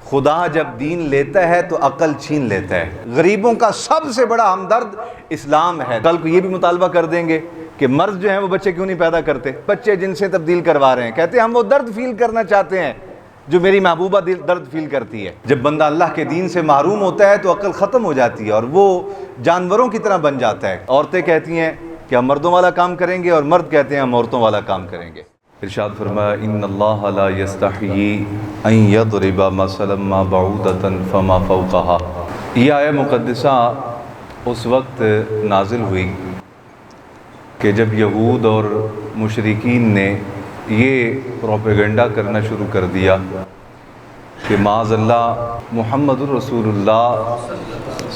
خدا جب دین لیتا ہے تو عقل چھین لیتا ہے۔ غریبوں کا سب سے بڑا ہمدرد اسلام ہے۔ کل کو یہ بھی مطالبہ کر دیں گے کہ مرد جو ہیں وہ بچے کیوں نہیں پیدا کرتے، بچے جن سے تبدیل کروا رہے ہیں، کہتے ہیں ہم وہ درد فیل کرنا چاہتے ہیں جو میری محبوبہ درد فیل کرتی ہے۔ جب بندہ اللہ کے دین سے محروم ہوتا ہے تو عقل ختم ہو جاتی ہے اور وہ جانوروں کی طرح بن جاتا ہے۔ عورتیں کہتی ہیں کہ ہم مردوں والا کام کریں گے اور مرد کہتے ہیں ہم عورتوں والا کام کریں گے۔ ارشاد فرمایا ان اللہ لا یستحیی ان یضرب مثلا ما بعودۃ فما فوقها۔ یہ آیہ مقدسہ اس وقت نازل ہوئی کہ جب یہود اور مشرکین نے یہ پروپیگنڈا کرنا شروع کر دیا کہ معاذ اللہ محمد الرسول اللہ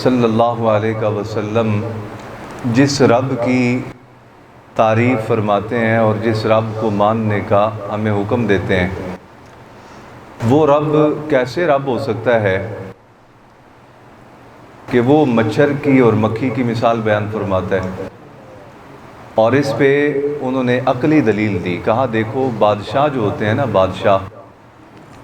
صلی اللہ علیہ وسلم جس رب کی تعریف فرماتے ہیں اور جس رب کو ماننے کا ہمیں حکم دیتے ہیں، وہ رب کیسے رب ہو سکتا ہے کہ وہ مچھر کی اور مکھی کی مثال بیان فرماتا ہے۔ اور اس پہ انہوں نے عقلی دلیل دی، کہا دیکھو بادشاہ جو ہوتے ہیں نا، بادشاہ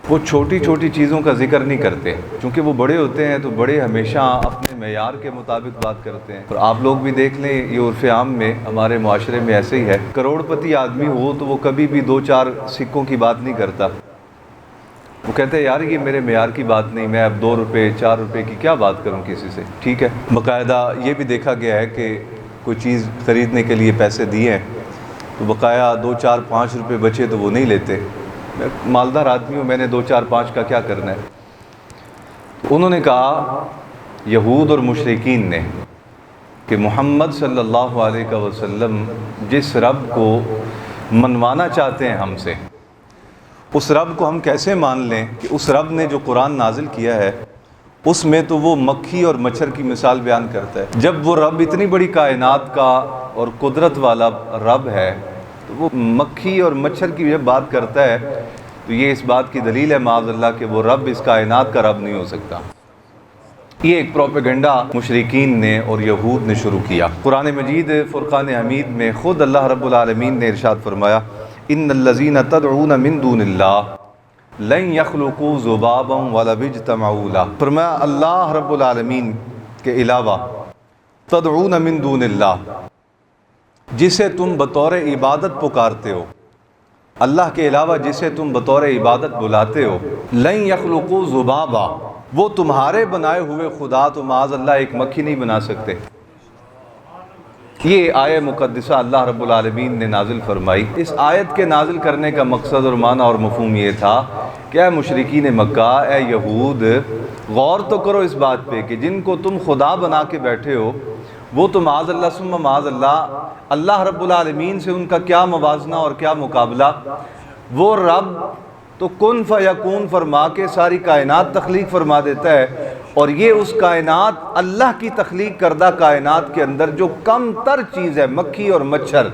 وہ چھوٹی چھوٹی چیزوں کا ذکر نہیں کرتے، چونکہ وہ بڑے ہوتے ہیں تو بڑے ہمیشہ اپنے معیار کے مطابق بات کرتے ہیں۔ اور آپ لوگ بھی دیکھ لیں، یہ عرف عام میں ہمارے معاشرے میں ایسے ہی ہے، کروڑ پتی آدمی ہو تو وہ کبھی بھی 2-4 سکوں کی بات نہیں کرتا، وہ کہتے ہیں یار یہ میرے معیار کی بات نہیں، میں اب 2 روپے 4 روپے کی کیا بات کروں کسی سے، ٹھیک ہے۔ باقاعدہ یہ بھی دیکھا گیا ہے کہ کوئی چیز خریدنے کے لیے پیسے دیے ہیں تو بقایا 2-4-5 روپے بچے تو وہ نہیں لیتے، میں مالدار آدمی ہوں، میں نے 2-4-5 کا کیا کرنا ہے۔ انہوں نے کہا یہود اور مشرکین نے کہ محمد صلی اللہ علیہ وسلم جس رب کو منوانا چاہتے ہیں ہم سے، اس رب کو ہم کیسے مان لیں کہ اس رب نے جو قرآن نازل کیا ہے اس میں تو وہ مکھی اور مچھر کی مثال بیان کرتا ہے۔ جب وہ رب اتنی بڑی کائنات کا اور قدرت والا رب ہے تو وہ مکھی اور مچھر کی جب بات کرتا ہے تو یہ اس بات کی دلیل ہے معاذ اللہ کہ وہ رب اس کائنات کا رب نہیں ہو سکتا۔ یہ ایک پروپیگنڈا مشرکین نے اور یہود نے شروع کیا۔ قرآن مجید فرقان حمید میں خود اللہ رب العالمین نے ارشاد فرمایا ان الذین تدعون من دون اللہ لن یخلقوا ذبابا ولو اجتمعوا لہ۔ فرمایا اللہ رب العالمین کے علاوہ تدعون من دون اللہ، جسے تم بطور عبادت پکارتے ہو، اللہ کے علاوہ جسے تم بطور عبادت بلاتے ہو، لن یخلقوا ذبابا، وہ تمہارے بنائے ہوئے خدا تو معاذ اللہ ایک مکھی نہیں بنا سکتے۔ یہ آیہ مقدسہ اللہ رب العالمین نے نازل فرمائی۔ اس آیت کے نازل کرنے کا مقصد اور معنی اور مفہوم یہ تھا کہ اے مشرکین مکہ، اے یہود، غور تو کرو اس بات پہ کہ جن کو تم خدا بنا کے بیٹھے ہو وہ تو معاذ اللہ ثم معاذ اللہ رب العالمین سے ان کا کیا موازنہ اور کیا مقابلہ۔ وہ رب تو کن فیکون فرما کے ساری کائنات تخلیق فرما دیتا ہے، اور یہ اس کائنات اللہ کی تخلیق کردہ کائنات کے اندر جو کم تر چیز ہے مکھی اور مچھر،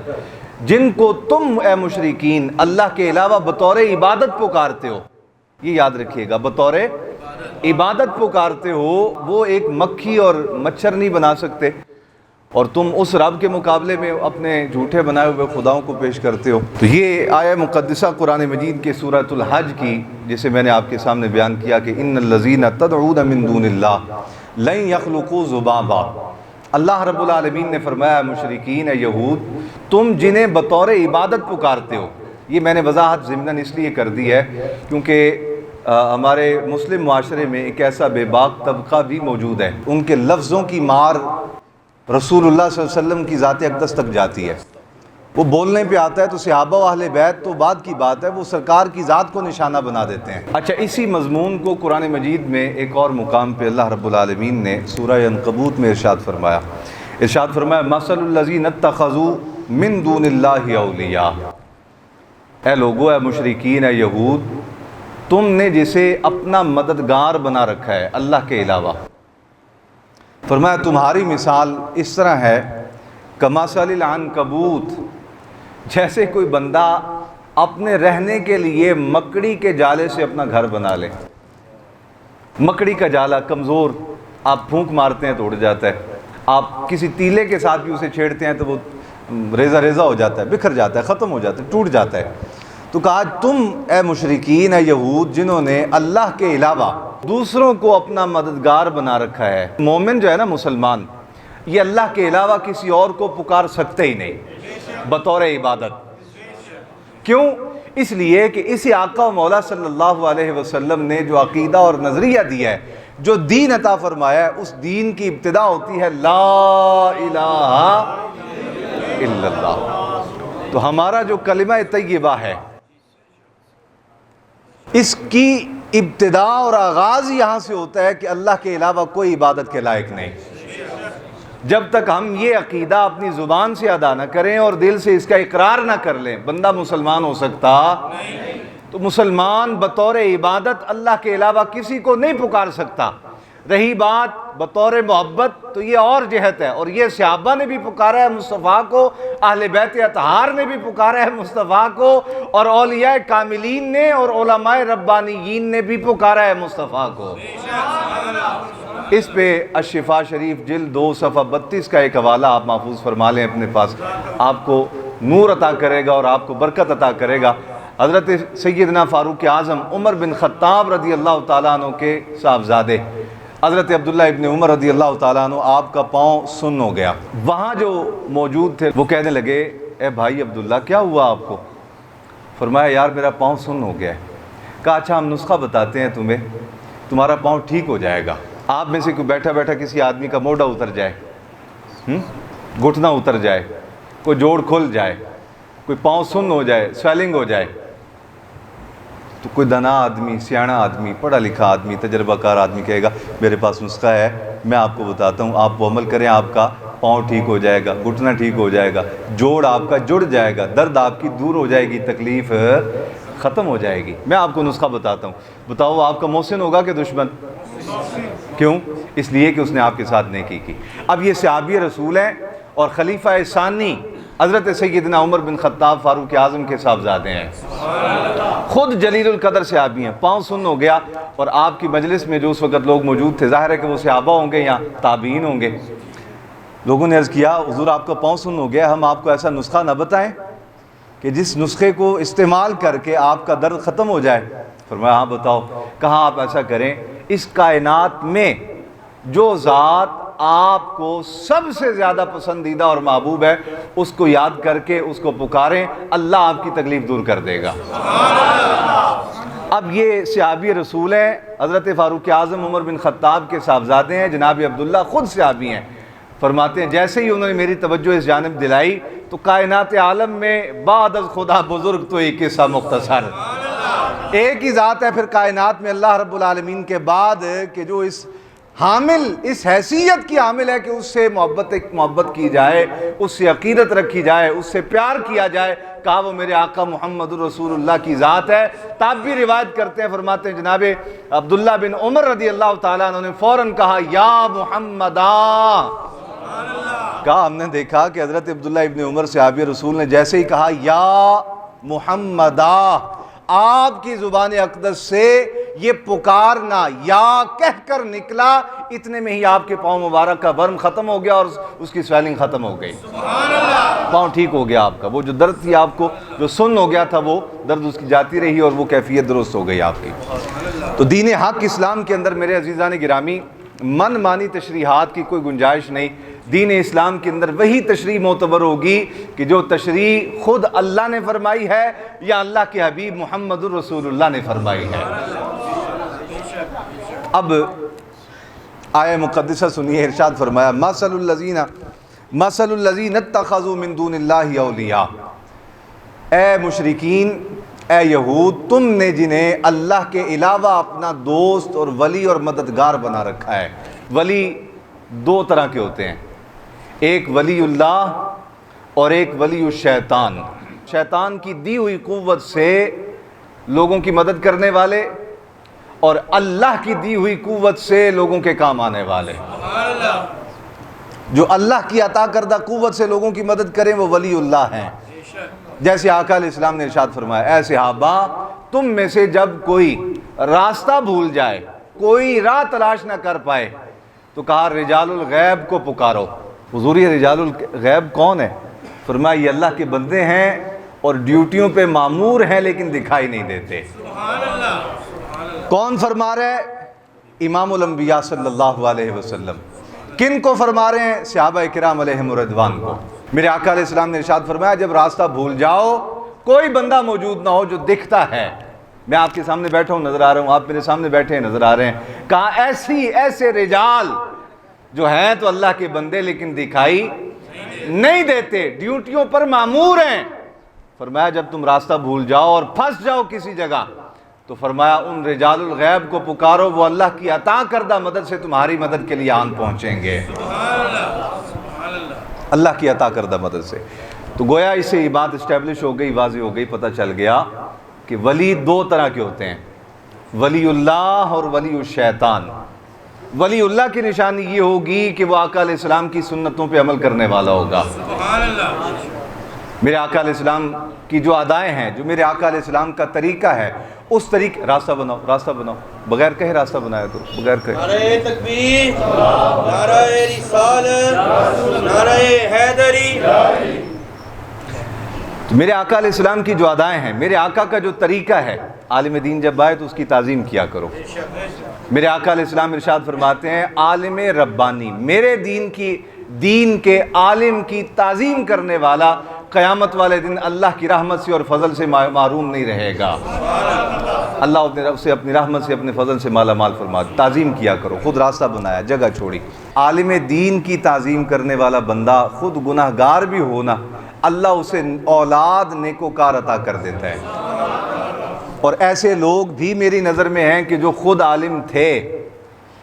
جن کو تم اے مشرکین اللہ کے علاوہ بطور عبادت پکارتے ہو، یہ یاد رکھیے گا، بطور عبادت پکارتے ہو، وہ ایک مکھی اور مچھر نہیں بنا سکتے، اور تم اس رب کے مقابلے میں اپنے جھوٹے بنائے ہوئے خداؤں کو پیش کرتے ہو۔ تو یہ آیہ مقدسہ قرآن مجید کے سورۃ الحج کی، جسے میں نے آپ کے سامنے بیان کیا کہ ان الذین تدعون من دون اللہ لن یخلقوا ذبابا، اللہ رب العالمین نے فرمایا مشرکین اے یہود، تم جنہیں بطور عبادت پکارتے ہو، یہ میں نے وضاحت ضمناً اس لیے کر دی ہے کیونکہ ہمارے مسلم معاشرے میں ایک ایسا بے باک طبقہ بھی موجود ہے، ان کے لفظوں کی مار رسول اللہ صلی اللہ علیہ وسلم کی ذات اقدس تک جاتی ہے۔ وہ بولنے پہ آتا ہے تو صحابہ و اہل بیت تو بعد کی بات ہے، وہ سرکار کی ذات کو نشانہ بنا دیتے ہیں۔ اچھا، اسی مضمون کو قرآن مجید میں ایک اور مقام پہ اللہ رب العالمین نے سورہ عنکبوت میں ارشاد فرمایا مثل الذین اتخذوا من دون اللہ اولیاء، اے لوگو، اے مشرکین، اے یہود، تم نے جسے اپنا مددگار بنا رکھا ہے اللہ کے علاوہ، فرمایا تمہاری مثال اس طرح ہے کمثل العنکبوت، جیسے کوئی بندہ اپنے رہنے کے لیے مکڑی کے جالے سے اپنا گھر بنا لے۔ مکڑی کا جالا کمزور، آپ پھونک مارتے ہیں تو اڑ جاتا ہے، آپ کسی تیلے کے ساتھ بھی اسے چھیڑتے ہیں تو وہ ریزہ ریزہ ہو جاتا ہے، بکھر جاتا ہے، ختم ہو جاتا ہے، ٹوٹ جاتا ہے۔ تو کہا تم اے مشرکین، اے یہود، جنہوں نے اللہ کے علاوہ دوسروں کو اپنا مددگار بنا رکھا ہے۔ مومن جو ہے نا، مسلمان، یہ اللہ کے علاوہ کسی اور کو پکار سکتے ہی نہیں بطور عبادت۔ کیوں؟ اس لیے کہ اسی آقا و مولا صلی اللہ علیہ وسلم نے جو عقیدہ اور نظریہ دیا ہے، جو دین عطا فرمایا ہے، اس دین کی ابتدا ہوتی ہے لا الہ الا اللہ۔ تو ہمارا جو کلمہ طیبہ ہے، اس کی ابتدا اور آغاز یہاں سے ہوتا ہے کہ اللہ کے علاوہ کوئی عبادت کے لائق نہیں۔ جب تک ہم یہ عقیدہ اپنی زبان سے ادا نہ کریں اور دل سے اس کا اقرار نہ کر لیں، بندہ مسلمان ہو سکتا نہیں۔ تو مسلمان بطور عبادت اللہ کے علاوہ کسی کو نہیں پکار سکتا۔ رہی بات بطور محبت، تو یہ اور جہت ہے، اور یہ صحابہ نے بھی پکارا ہے مصطفیٰ کو، اہل بیت اطہار نے بھی پکارا ہے مصطفیٰ کو، اور اولیاء کاملین نے اور علماء ربانیین نے بھی پکارا ہے مصطفیٰ کو۔ اس پہ الشفا شریف جلد 2 صفحہ 32 کا ایک حوالہ آپ محفوظ فرما لیں اپنے پاس، آپ کو نور عطا کرے گا اور آپ کو برکت عطا کرے گا۔ حضرت سیدنا فاروق اعظم عمر بن خطاب رضی اللہ تعالیٰ عنہ کے صاحبزادے حضرت عبداللہ ابن عمر رضی اللہ تعالیٰ عنہ، آپ کا پاؤں سن ہو گیا۔ وہاں جو موجود تھے وہ کہنے لگے، اے بھائی عبداللہ کیا ہوا آپ کو؟ فرمایا یار میرا پاؤں سن ہو گیا ہے۔ کہا اچھا ہم نسخہ بتاتے ہیں تمہیں، تمہارا پاؤں ٹھیک ہو جائے گا۔ آپ میں سے کوئی بیٹھا بیٹھا کسی آدمی کا موڈا اتر جائے، گھٹنا اتر جائے، کوئی جوڑ کھل جائے، کوئی پاؤں سن ہو جائے، سویلنگ ہو جائے، تو کوئی دانا آدمی، سیانا آدمی، پڑھا لکھا آدمی، تجربہ کار آدمی کہے گا میرے پاس نسخہ ہے، میں آپ کو بتاتا ہوں، آپ وہ عمل کریں، آپ کا پاؤں ٹھیک ہو جائے گا، گھٹنا ٹھیک ہو جائے گا، جوڑ آپ کا جڑ جائے گا، درد آپ کی دور ہو جائے گی، تکلیف ختم ہو جائے گی۔ میں آپ کو نسخہ بتاتا ہوں، بتاؤ آپ کا محسن ہوگا کہ دشمن؟ کیوں؟ اس لیے کہ اس نے آپ کے ساتھ نیکی کی۔ اب یہ صحابی رسول ہیں اور خلیفہ ثانی حضرت سیدنا عمر بن خطاب فاروق اعظم کے صاحبزادے ہیں، خود جلیل القدر صحابی ہیں۔ پاؤں سن ہو گیا، اور آپ کی مجلس میں جو اس وقت لوگ موجود تھے، ظاہر ہے کہ وہ صحابہ ہوں گے یا تابعین ہوں گے، لوگوں نے عرض کیا حضور آپ کا پاؤں سن ہو گیا، ہم آپ کو ایسا نسخہ نہ بتائیں کہ جس نسخے کو استعمال کر کے آپ کا درد ختم ہو جائے؟ فرمایا ہاں بتاؤ۔ کہا آپ ایسا کریں، اس کائنات میں جو ذات آپ کو سب سے زیادہ پسندیدہ اور محبوب ہے، اس کو یاد کر کے اس کو پکاریں، اللہ آپ کی تکلیف دور کر دے گا۔ اب یہ صحابی رسول ہیں، حضرت فاروق اعظم عمر بن خطاب کے صاحبزادے ہیں، جناب عبداللہ خود صحابی ہیں۔ فرماتے ہیں جیسے ہی انہوں نے میری توجہ اس جانب دلائی تو کائنات عالم میں بعد از خدا بزرگ تو ایک قصہ مختصر، ایک ہی ذات ہے پھر کائنات میں اللہ رب العالمین کے بعد کہ جو اس حامل، اس حیثیت کی حامل ہے کہ اس سے محبت کی جائے، اس سے عقیدت رکھی جائے، اس سے پیار کیا جائے۔ کہا وہ میرے آقا محمد رسول اللہ کی ذات ہے۔ تاب بھی روایت کرتے ہیں، فرماتے ہیں جناب عبداللہ بن عمر رضی اللہ تعالیٰ عنہ نے فوراً کہا یا محمدہ۔ کہا ہم نے دیکھا کہ حضرت عبداللہ ابن عمر صحابی رسول نے جیسے ہی کہا یا محمدہ، آپ کی زبان اقدس سے یہ پکارنا یا کہہ کر نکلا، اتنے میں ہی آپ کے پاؤں مبارک کا ورم ختم ہو گیا اور اس کی سویلنگ ختم ہو گئی، پاؤں ٹھیک ہو گیا آپ کا۔ وہ جو درد تھی آپ کو، جو سن ہو گیا تھا، وہ درد اس کی جاتی رہی اور وہ کیفیت درست ہو گئی آپ کی۔ تو دین حق اسلام کے اندر میرے عزیزان گرامی من مانی تشریحات کی کوئی گنجائش نہیں۔ دین اسلام کے اندر وہی تشریح معتبر ہوگی کہ جو تشریح خود اللہ نے فرمائی ہے یا اللہ کے حبیب محمد الرسول اللہ نے فرمائی ہے۔ اب آیہ مقدسہ سنیے، ارشاد فرمایا مثل الذین اتخذوا من دون اللہ اولیاء، اے مشرکین، اے یہود، تم نے جنہیں اللہ کے علاوہ اپنا دوست اور ولی اور مددگار بنا رکھا ہے۔ ولی دو طرح کے ہوتے ہیں، ایک ولی اللہ اور ایک ولی الشیطان۔ شیطان کی دی ہوئی قوت سے لوگوں کی مدد کرنے والے، اور اللہ کی دی ہوئی قوت سے لوگوں کے کام آنے والے۔ جو اللہ کی عطا کردہ قوت سے لوگوں کی مدد کریں وہ ولی اللہ ہیں۔ جیسے آقا علیہ السلام نے ارشاد فرمایا، اے صحابہ، تم میں سے جب کوئی راستہ بھول جائے، کوئی راہ تلاش نہ کر پائے، تو کہا رجال الغیب کو پکارو۔ حضور یہ رجال الغیب کون ہے؟ فرمایا یہ اللہ کے بندے ہیں اور ڈیوٹیوں پہ مامور ہیں لیکن دکھائی نہیں دیتے۔ کون فرما رہے ہیں؟ امام الانبیاء صلی اللہ علیہ وسلم۔ کن کو فرما رہے ہیں؟ صحابہ کرام علیہم الرضوان کو۔ میرے آقا علیہ السلام نے ارشاد فرمایا جب راستہ بھول جاؤ کوئی بندہ موجود نہ ہو جو دکھتا ہے، میں آپ کے سامنے بیٹھا ہوں نظر آ رہا ہوں، آپ میرے سامنے بیٹھے ہیں نظر آ رہے ہیں، کہا ایسے رجال جو ہیں تو اللہ کے بندے لیکن دکھائی نہیں دیتے، ڈیوٹیوں پر مامور ہیں۔ فرمایا جب تم راستہ بھول جاؤ اور پھنس جاؤ کسی جگہ تو فرمایا ان رجال الغیب کو پکارو، وہ اللہ کی عطا کردہ مدد سے تمہاری مدد کے لیے آن پہنچیں گے، اللہ کی عطا کردہ مدد سے۔ تو گویا اس سے یہ بات اسٹیبلش ہو گئی، واضح ہو گئی، پتہ چل گیا کہ ولی دو طرح کے ہوتے ہیں، ولی اللہ اور ولی الشیطان۔ ولی اللہ کی نشانی یہ ہوگی کہ وہ آقا علیہ السلام کی سنتوں پہ عمل کرنے والا ہوگا۔ میرے آقا علیہ السلام کی جو ادائیں ہیں، جو میرے آقا علیہ السلام کا طریقہ ہے، اس طریقے راستہ بناؤ، بغیر کہے راستہ بنایا تو بغیر کہے۔ نعرہ تکبیر، نعرہ رسالت، نعرہ حیدری۔ تو میرے آقا علیہ السلام کی جو ادائیں ہیں، میرے آقا کا جو طریقہ ہے، عالم دین جب آئے تو اس کی تعظیم کیا کرو۔ میرے آقا علیہ السلام ارشاد فرماتے ہیں عالم ربانی، میرے دین کے عالم کی تعظیم کرنے والا قیامت والے دن اللہ کی رحمت سے اور فضل سے محروم نہیں رہے گا۔ اللہ اسے اپنی رحمت سے اپنے فضل سے مالا مال فرما، تعظیم کیا کرو۔ خود راستہ بنایا، جگہ چھوڑی۔ عالم دین کی تعظیم کرنے والا بندہ خود گناہ گار بھی ہونا، اللہ اسے اولاد نیکوکار عطا کر دیتا ہے۔ اور ایسے لوگ بھی میری نظر میں ہیں کہ جو خود عالم تھے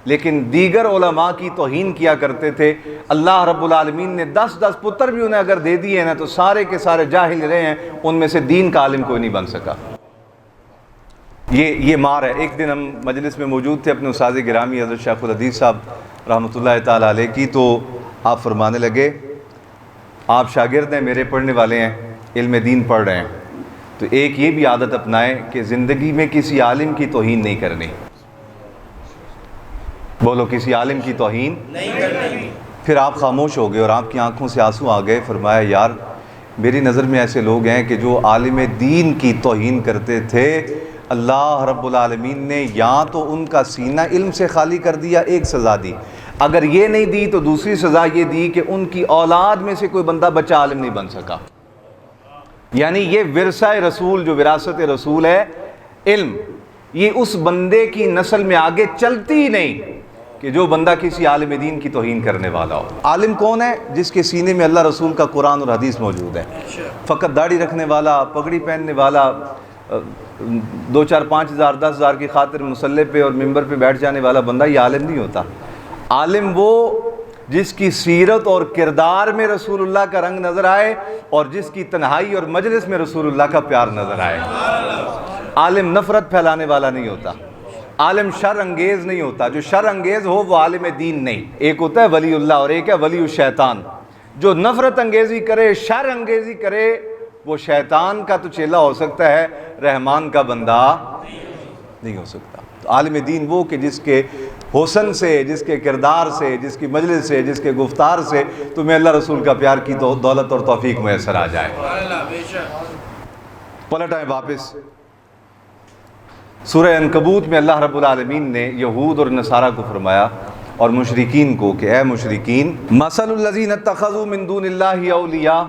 لیکن دیگر علماء کی توہین کیا کرتے تھے، اللہ رب العالمین نے 10 پتر بھی انہیں اگر دے دیے ہیں تو سارے کے سارے جاہل رہے ہیں، ان میں سے دین کا عالم کوئی نہیں بن سکا۔ یہ مار ہے۔ ایک دن ہم مجلس میں موجود تھے اپنے استاد گرامی حضرت شیخ الحدیث صاحب رحمۃ اللہ تعالی علیہ کی، تو آپ فرمانے لگے آپ شاگرد ہیں، میرے پڑھنے والے ہیں، علم دین پڑھ رہے ہیں، تو ایک یہ بھی عادت اپنائیں کہ زندگی میں کسی عالم کی توہین نہیں کرنی۔ بولو، کسی عالم کی توہین نہیں کرنی۔ پھر آپ خاموش ہو گئے اور آپ کی آنکھوں سے آنسو آ گئے۔ فرمایا یار میری نظر میں ایسے لوگ ہیں کہ جو عالم دین کی توہین کرتے تھے، اللہ رب العالمین نے یا تو ان کا سینہ علم سے خالی کر دیا، ایک سزا دی، اگر یہ نہیں دی تو دوسری سزا یہ دی کہ ان کی اولاد میں سے کوئی بندہ بچہ عالم نہیں بن سکا۔ یعنی یہ ورثہ رسول، جو وراثت رسول ہے علم، یہ اس بندے کی نسل میں آگے چلتی ہی نہیں کہ جو بندہ کسی عالم دین کی توہین کرنے والا ہو۔ عالم کون ہے؟ جس کے سینے میں اللہ رسول کا قرآن اور حدیث موجود ہے۔ فقط داڑھی رکھنے والا، پگڑی پہننے والا، 2 4 5 ہزار 10 ہزار کی خاطر مصلی پہ اور ممبر پہ بیٹھ جانے والا بندہ یہ عالم نہیں ہوتا۔ عالم وہ جس کی سیرت اور کردار میں رسول اللہ کا رنگ نظر آئے اور جس کی تنہائی اور مجلس میں رسول اللہ کا پیار نظر آئے۔ عالم نفرت پھیلانے والا نہیں ہوتا، عالم شر انگیز نہیں ہوتا۔ جو شر انگیز ہو وہ عالم دین نہیں۔ ایک ہوتا ہے ولی اللہ اور ایک ہے ولی الشیطان۔ جو نفرت انگیزی کرے، شر انگیزی کرے، وہ شیطان کا تو چیلا ہو سکتا ہے، رحمان کا بندہ نہیں ہو سکتا۔ تو عالم دین وہ کہ جس کے حسن سے، جس کے کردار سے، جس کی مجلس سے، جس کے گفتار سے تمہیں اللہ رسول کا پیار کی دولت اور توفیق میسر آ جائے۔ پلٹ آئیں واپس سورہ عنکبوت میں اللہ رب العالمین نے یہود اور نصارہ کو فرمایا اور مشرکین کو کہ اے مشرکین، مثل الذین اتخذوا من دون اللہ اولیاء،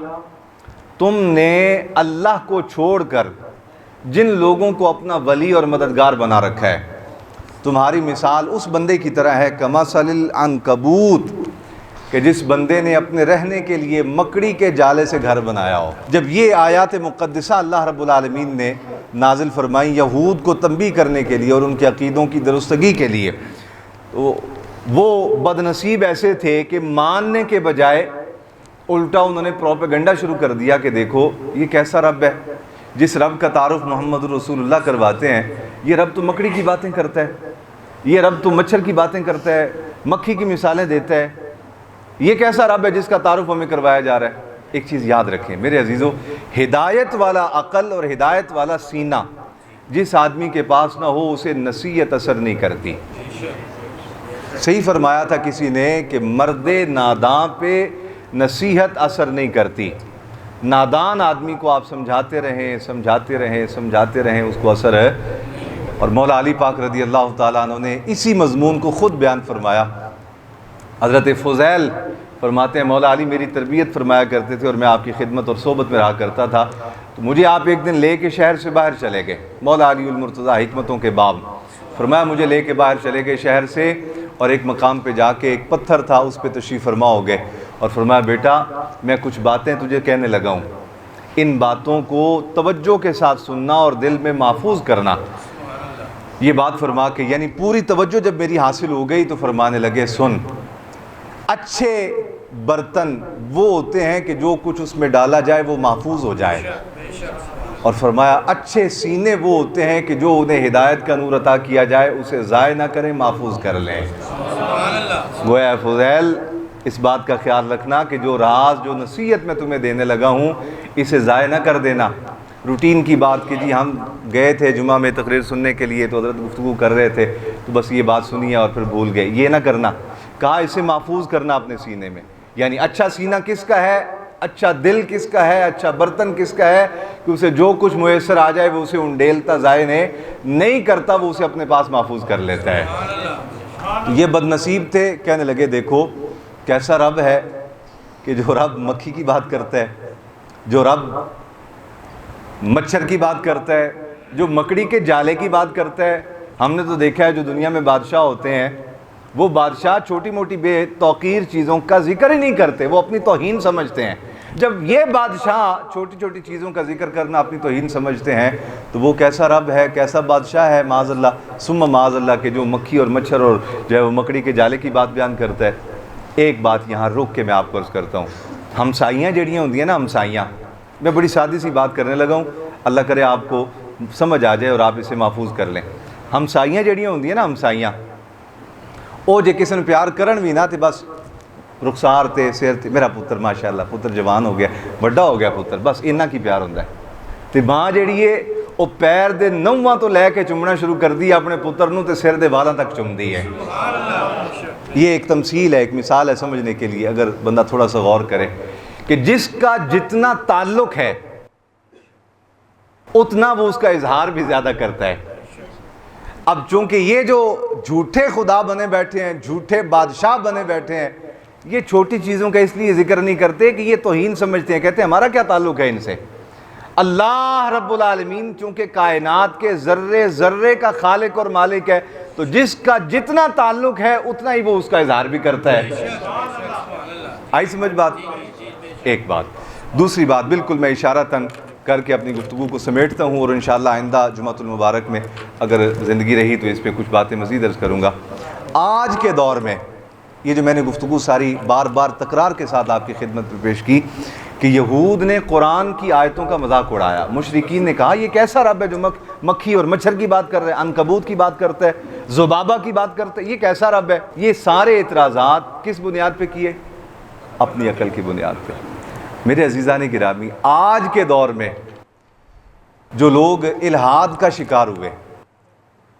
تم نے اللہ کو چھوڑ کر جن لوگوں کو اپنا ولی اور مددگار بنا رکھا ہے، تمہاری مثال اس بندے کی طرح ہے کمثل العنکبوت، کہ جس بندے نے اپنے رہنے کے لیے مکڑی کے جالے سے گھر بنایا ہو۔ جب یہ آیات مقدسہ اللہ رب العالمین نے نازل فرمائی یہود کو تنبیہ کرنے کے لیے اور ان کے عقیدوں کی درستگی کے لیے، تو وہ بدنصیب ایسے تھے کہ ماننے کے بجائے الٹا انہوں نے پروپیگنڈا شروع کر دیا کہ دیکھو یہ کیسا رب ہے، جس رب کا تعارف محمد رسول اللہ کرواتے ہیں، یہ رب تو مکڑی کی باتیں کرتا ہے، یہ رب تو مچھر کی باتیں کرتا ہے، مکھی کی مثالیں دیتا ہے، یہ کیسا رب ہے جس کا تعارف ہمیں کروایا جا رہا ہے۔ ایک چیز یاد رکھیں میرے عزیزوں، ہدایت والا عقل اور ہدایت والا سینہ جس آدمی کے پاس نہ ہو اسے نصیحت اثر نہیں کرتی۔ صحیح فرمایا تھا کسی نے کہ مرد ناداں پہ نصیحت اثر نہیں کرتی، نادان آدمی کو آپ سمجھاتے رہیں سمجھاتے رہیں سمجھاتے رہیں، اس کو اثر ہے۔ اور مولا علی پاک رضی اللہ تعالیٰ عنہ نے اسی مضمون کو خود بیان فرمایا۔ حضرت فضیل فرماتے ہیں مولا علی میری تربیت فرمایا کرتے تھے اور میں آپ کی خدمت اور صحبت میں رہا کرتا تھا، تو مجھے آپ ایک دن لے کے شہر سے باہر چلے گئے۔ مولا علی المرتضیٰ حکمتوں کے باب، فرمایا مجھے لے کے باہر چلے گئے شہر سے، اور ایک مقام پہ جا کے ایک پتھر تھا اس پہ تشریف فرما ہو گئے، اور فرمایا بیٹا میں کچھ باتیں تجھے کہنے لگا ہوں، ان باتوں کو توجہ کے ساتھ سننا اور دل میں محفوظ کرنا۔ یہ بات فرما کے یعنی پوری توجہ جب میری حاصل ہو گئی تو فرمانے لگے سن، اچھے برتن وہ ہوتے ہیں کہ جو کچھ اس میں ڈالا جائے وہ محفوظ ہو جائے، اور فرمایا اچھے سینے وہ ہوتے ہیں کہ جو انہیں ہدایت کا نور عطا کیا جائے اسے ضائع نہ کریں، محفوظ کر لیں۔ گویا فضیل اس بات کا خیال رکھنا کہ جو راز جو نصیحت میں تمہیں دینے لگا ہوں اسے ضائع نہ کر دینا۔ روٹین کی بات کہ جی ہم گئے تھے جمعہ میں تقریر سننے کے لیے تو حضرت گفتگو کر رہے تھے تو بس یہ بات سنی ہے اور پھر بھول گئے، یہ نہ کرنا، کہا اسے محفوظ کرنا اپنے سینے میں۔ یعنی اچھا سینہ کس کا ہے، اچھا دل کس کا ہے، اچھا برتن کس کا ہے کہ اسے جو کچھ میسر آ جائے وہ اسے انڈیلتا ضائع نہیں کرتا، وہ اسے اپنے پاس محفوظ کر لیتا ہے۔ یہ بد نصیب تھے، کہنے لگے دیکھو کیسا رب ہے کہ جو رب مکھی کی بات کرتا ہے، جو رب مچھر کی بات کرتا ہے، جو مکڑی کے جالے کی بات کرتا ہے۔ ہم نے تو دیکھا ہے جو دنیا میں بادشاہ ہوتے ہیں وہ بادشاہ چھوٹی موٹی بے توقیر چیزوں کا ذکر ہی نہیں کرتے، وہ اپنی توہین سمجھتے ہیں۔ جب یہ بادشاہ چھوٹی چھوٹی چیزوں کا ذکر کرنا اپنی توہین سمجھتے ہیں تو وہ کیسا رب ہے، کیسا بادشاہ ہے معاذ اللہ ثم معاذ اللہ کہ جو مکھی اور مچھر اور جو ہے وہ مکڑی کے جالے کی بات بیان کرتا ہے۔ ایک بات یہاں روک کے میں آپ کو عرض کرتا ہوں، ہمسائیاں جڑیاں ہوندی ہیں نا، ہمسائیاں، میں بڑی سادی سی بات کرنے لگا ہوں، اللہ کرے آپ کو سمجھ آ جائے اور آپ اسے محفوظ کر لیں۔ ہمسائیاں جڑیاں ہوندی ہیں نا، ہمسائیاں، وہ جے کسی نے پیار کرن بھی نہ تے بس رخسار تے سیر تے میرا پتر ماشاءاللہ پتر جوان ہو گیا بڑا ہو گیا پتر، بس انہاں کی پیار ہوندا ہے۔ تے ماں جیڑی ہے وہ پیر دے نواں تو لے کے چومنا شروع کر دی اپنے پتر نو تے سر دے والاں تک چومدی ہے۔ یہ ایک تمثیل ہے، ایک مثال ہے سمجھنے کے لیے، اگر بندہ تھوڑا سا غور کرے کہ جس کا جتنا تعلق ہے اتنا وہ اس کا اظہار بھی زیادہ کرتا ہے۔ اب چونکہ یہ جو جھوٹے خدا بنے بیٹھے ہیں، جھوٹے بادشاہ بنے بیٹھے ہیں، یہ چھوٹی چیزوں کا اس لیے ذکر نہیں کرتے کہ یہ توہین سمجھتے ہیں، کہتے ہیں ہمارا کیا تعلق ہے ان سے۔ اللہ رب العالمین چونکہ کائنات کے ذرے ذرے کا خالق اور مالک ہے تو جس کا جتنا تعلق ہے اتنا ہی وہ اس کا اظہار بھی کرتا ہے۔ آئی سمجھ بات؟ ایک بات۔ دوسری بات بالکل میں اشارتاً کر کے اپنی گفتگو کو سمیٹتا ہوں، اور انشاءاللہ آئندہ جمعۃ المبارک میں اگر زندگی رہی تو اس پہ کچھ باتیں مزید عرض کروں گا۔ آج کے دور میں یہ جو میں نے گفتگو ساری بار بار تکرار کے ساتھ آپ کی خدمت میں پیش کی کہ یہود نے قرآن کی آیتوں کا مذاق اڑایا، مشرکین نے کہا یہ کیسا رب ہے جو مکھی اور مچھر کی بات کر رہے ہیں، عنکبوت کی بات کرتا ہے، ذبابہ کی بات کرتا ہے، یہ کیسا رب ہے؟ یہ سارے اعتراضات کس بنیاد پہ کیے؟ اپنی عقل کی بنیاد پہ۔ میرے عزیزان گرامی، آج کے دور میں جو لوگ الہاد کا شکار ہوئے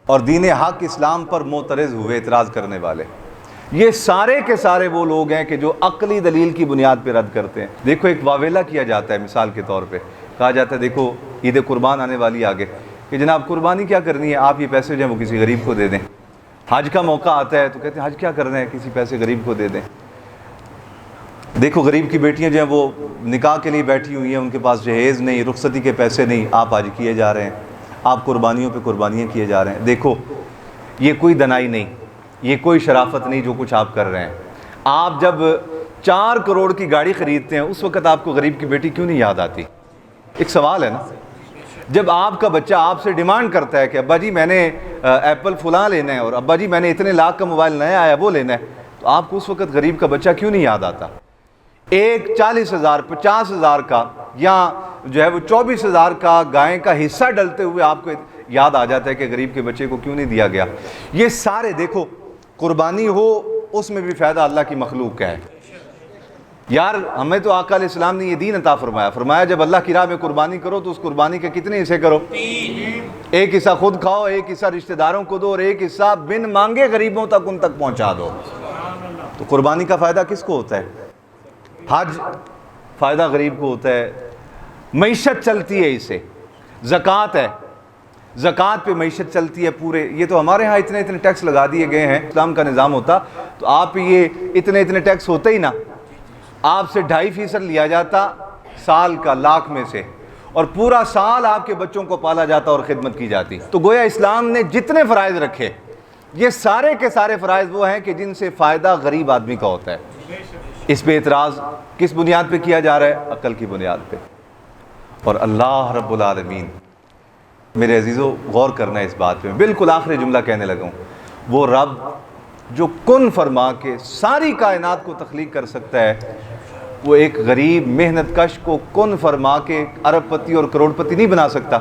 اور دین حق اسلام پر معترض ہوئے، اعتراض کرنے والے، یہ سارے کے سارے وہ لوگ ہیں کہ جو عقلی دلیل کی بنیاد پہ رد کرتے ہیں۔ دیکھو ایک واویلا کیا جاتا ہے مثال کے طور پہ، کہا جاتا ہے دیکھو عید قربان آنے والی آگے کہ جناب قربانی کیا کرنی ہے، آپ یہ پیسے جو ہیں وہ کسی غریب کو دے دیں۔ حج کا موقع آتا ہے تو کہتے ہیں حج کیا کرنا ہے، کسی پیسے غریب کو دے دیں۔ دیکھو غریب کی بیٹیاں جو ہیں وہ نکاح کے لیے بیٹھی ہوئی ہیں، ان کے پاس جہیز نہیں، رخصتی کے پیسے نہیں، آپ حج کیے جا رہے ہیں، آپ قربانیوں پہ قربانیاں کیے جا رہے ہیں۔ دیکھو یہ کوئی دنائی نہیں، یہ کوئی شرافت نہیں جو کچھ آپ کر رہے ہیں۔ آپ جب 4 کروڑ کی گاڑی خریدتے ہیں اس وقت آپ کو غریب کی بیٹی کیوں نہیں یاد آتی؟ ایک سوال ہے نا۔ جب آپ کا بچہ آپ سے ڈیمانڈ کرتا ہے کہ ابا جی میں نے ایپل فلاں لینا ہے اور ابا جی میں نے اتنے لاکھ کا موبائل نیا آیا وہ لینا ہے، تو آپ کو اس وقت غریب کا بچہ کیوں نہیں یاد آتا؟ ایک 40,000 50,000 کا یا جو ہے وہ 24,000 کا گائے کا حصہ ڈلتے ہوئے آپ کو یاد آ جاتا ہے کہ غریب کے بچے کو کیوں نہیں دیا گیا۔ یہ سارے دیکھو قربانی ہو اس میں بھی فائدہ اللہ کی مخلوق کا ہے۔ یار ہمیں تو آقا علیہ السلام نے یہ دین عطا فرمایا جب اللہ کی راہ میں قربانی کرو تو اس قربانی کے کتنے حصے کرو؟ 3۔ ایک حصہ خود کھاؤ، ایک حصہ رشتہ داروں کو دو، اور ایک حصہ بن مانگے غریبوں تک ان تک پہنچا دو۔ تو قربانی کا فائدہ کس کو ہوتا ہے؟ حج فائدہ غریب کو ہوتا ہے، معیشت چلتی ہے اسے، زکوٰۃ ہے، زکوٰۃ پہ معیشت چلتی ہے پورے. یہ تو ہمارے ہاں اتنے اتنے ٹیکس لگا دیے گئے ہیں. اسلام کا نظام ہوتا تو آپ یہ اتنے اتنے ٹیکس ہوتے ہی نا، آپ سے 2.5% لیا جاتا سال کا لاکھ میں سے، اور پورا سال آپ کے بچوں کو پالا جاتا اور خدمت کی جاتی. تو گویا اسلام نے جتنے فرائض رکھے یہ سارے کے سارے فرائض وہ ہیں کہ جن سے فائدہ غریب آدمی کا ہوتا ہے. اس پہ اعتراض کس بنیاد پہ کیا جا رہا ہے؟ عقل کی بنیاد پہ. اور اللہ رب العالمین، میرے عزیزو غور کرنا ہے اس بات پہ. بالکل آخری جملہ کہنے لگا ہوں. وہ رب جو کن فرما کے ساری کائنات کو تخلیق کر سکتا ہے، وہ ایک غریب محنت کش کو کن فرما کے ارب پتی اور کروڑ پتی نہیں بنا سکتا؟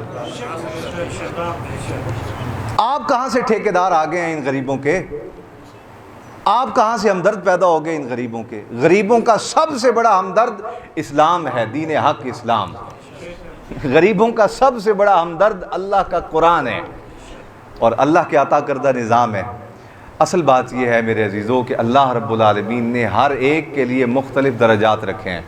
آپ کہاں سے ٹھیکیدار آ گئے ہیں ان غریبوں کے؟ آپ کہاں سے ہمدرد پیدا ہو گئے ان غریبوں کے؟ غریبوں کا سب سے بڑا ہمدرد اسلام ہے، دین حق اسلام. غریبوں کا سب سے بڑا ہمدرد اللہ کا قرآن ہے اور اللہ کے عطا کردہ نظام ہے. اصل بات یہ ہے میرے عزیزو کہ اللہ رب العالمین نے ہر ایک کے لیے مختلف درجات رکھے ہیں.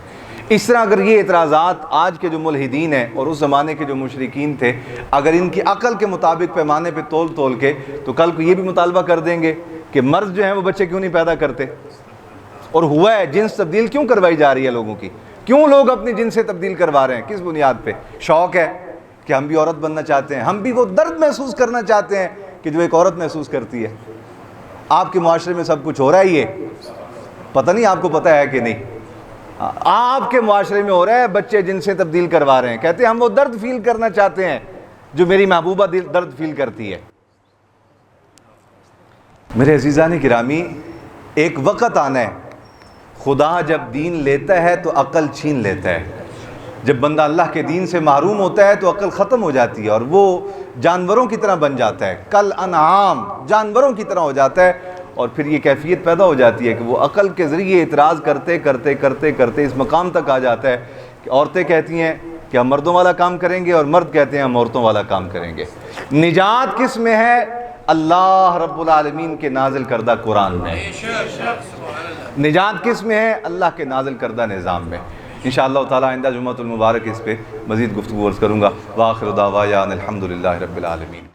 اس طرح اگر یہ اعتراضات آج کے جو ملحدین ہیں اور اس زمانے کے جو مشرکین تھے، اگر ان کی عقل کے مطابق پیمانے پہ تول کے، تو کل کو یہ بھی مطالبہ کر دیں گے کہ مرد جو ہیں وہ بچے کیوں نہیں پیدا کرتے. اور ہوا ہے جنس تبدیل کیوں کروائی جا رہی ہے لوگوں کی؟ کیوں لوگ اپنی جنس سے تبدیل کروا رہے ہیں؟ کس بنیاد پہ؟ شوق ہے کہ ہم بھی عورت بننا چاہتے ہیں، ہم بھی وہ درد محسوس کرنا چاہتے ہیں کہ جو ایک عورت محسوس کرتی ہے. آپ کے معاشرے میں سب کچھ ہو رہا ہے، یہ پتہ نہیں آپ کو پتہ ہے کہ نہیں. آپ کے معاشرے میں ہو رہا ہے، بچے جن سے تبدیل کروا رہے ہیں، کہتے ہیں ہم وہ درد فیل کرنا چاہتے ہیں جو میری محبوبہ درد فیل کرتی ہے. میرے عزیزان گرامی، ایک وقت آنا ہے خدا جب دین لیتا ہے تو عقل چھین لیتا ہے. جب بندہ اللہ کے دین سے محروم ہوتا ہے تو عقل ختم ہو جاتی ہے اور وہ جانوروں کی طرح بن جاتا ہے، کل انعام، جانوروں کی طرح ہو جاتا ہے. اور پھر یہ کیفیت پیدا ہو جاتی ہے کہ وہ عقل کے ذریعے اعتراض کرتے کرتے کرتے کرتے اس مقام تک آ جاتا ہے کہ عورتیں کہتی ہیں کہ ہم مردوں والا کام کریں گے اور مرد کہتے ہیں ہم عورتوں والا کام کریں گے. نجات کس میں ہے؟ اللہ رب العالمین کے نازل کردہ قرآن میں. نجات کس میں ہے؟ اللہ کے نازل کردہ نظام میں. انشاءاللہ تعالی آئندہ جمعۃ المبارک اس پہ مزید گفتگو عرض کروں گا. وآخر دعوانا الحمدللہ رب العالمین.